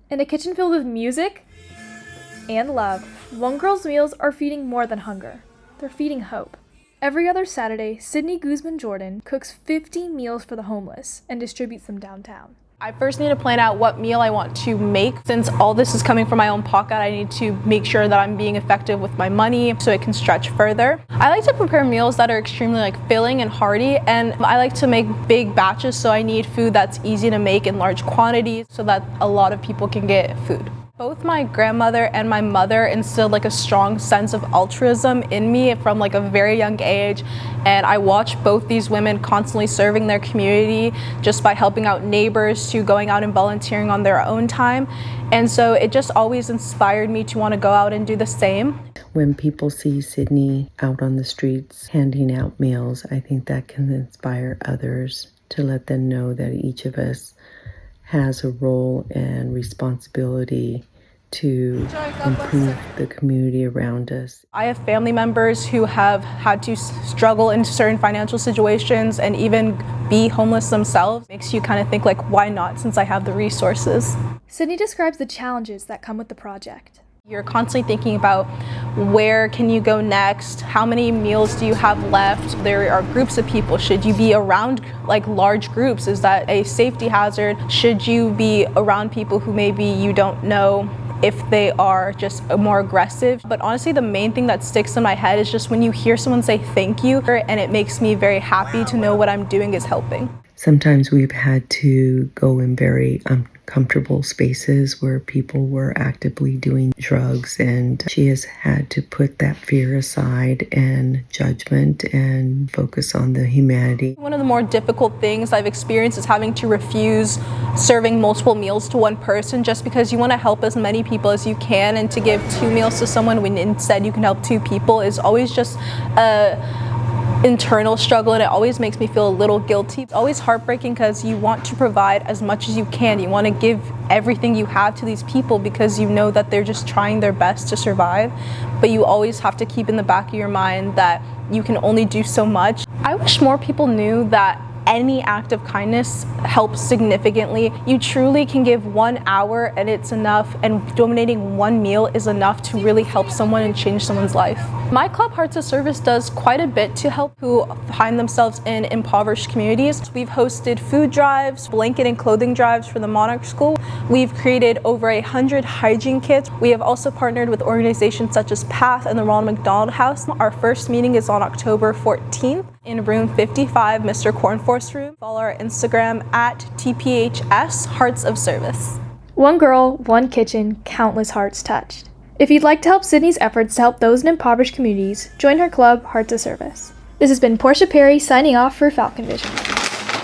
In a kitchen filled with music and love, One Girl's meals are feeding more than hunger. They're feeding hope. Every other Saturday, Sydney Guzman Jordan cooks 50 meals for the homeless and distributes them downtown. I first need to plan out what meal I want to make. Since all this is coming from my own pocket, I need to make sure that I'm being effective with my money so it can stretch further. I like to prepare meals that are extremely filling and hearty, and I like to make big batches, so I need food that's easy to make in large quantities so that a lot of people can get food. Both my grandmother and my mother instilled a strong sense of altruism in me from a very young age, and I watched both these women constantly serving their community just by helping out neighbors to going out and volunteering on their own time, and so it just always inspired me to want to go out and do the same. When people see Sydney out on the streets handing out meals, I think that can inspire others to let them know that each of us has a role and responsibility to improve the community around us. I have family members who have had to struggle in certain financial situations and even be homeless themselves. It makes you kind of think why not, since I have the resources. Sydney describes the challenges that come with the project. You're constantly thinking about where can you go next, how many meals do you have left, there are groups of people, should you be around large groups, is that a safety hazard, should you be around people who maybe you don't know if they are just more aggressive. But honestly, the main thing that sticks in my head is just when you hear someone say thank you, and it makes me very happy to know what I'm doing is helping. Sometimes we've had to go in very uncomfortable spaces where people were actively doing drugs, and she has had to put that fear aside and judgment and focus on the humanity. One of the more difficult things I've experienced is having to refuse serving multiple meals to one person just because you want to help as many people as you can, and to give 2 meals to someone when instead you can help 2 people is always just internal struggle, and it always makes me feel a little guilty. It's always heartbreaking because you want to provide as much as you can. You want to give everything you have to these people because you know that they're just trying their best to survive, but you always have to keep in the back of your mind that you can only do so much. I wish more people knew that any act of kindness helps significantly. You truly can give 1 hour and it's enough, and donating 1 meal is enough to really help someone and change someone's life. My club, Hearts of Service, does quite a bit to help who find themselves in impoverished communities. We've hosted food drives, blanket and clothing drives for the Monarch School. We've created over 100 hygiene kits. We have also partnered with organizations such as PATH and the Ronald McDonald House. Our first meeting is on October 14th in room 55, Mr. Cornforth's room. Follow our Instagram at TPHS Hearts of Service. One girl, one kitchen, countless hearts touched. If you'd like to help Sydney's efforts to help those in impoverished communities, join her club, Hearts of Service. This has been Portia Perry signing off for Falcon Vision.